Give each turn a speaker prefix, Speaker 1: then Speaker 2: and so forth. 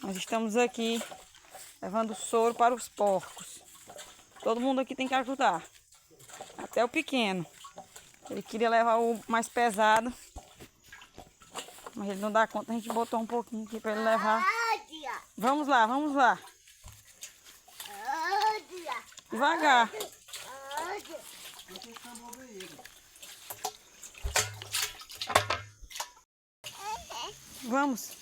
Speaker 1: Nós estamos aqui levando soro para os porcos. Todo mundo aqui tem que ajudar. Até o pequeno. Ele queria levar o mais pesado, mas ele não dá conta. A gente botou um pouquinho aqui para ele levar. Vamos lá, vamos lá. Devagar. Vamos.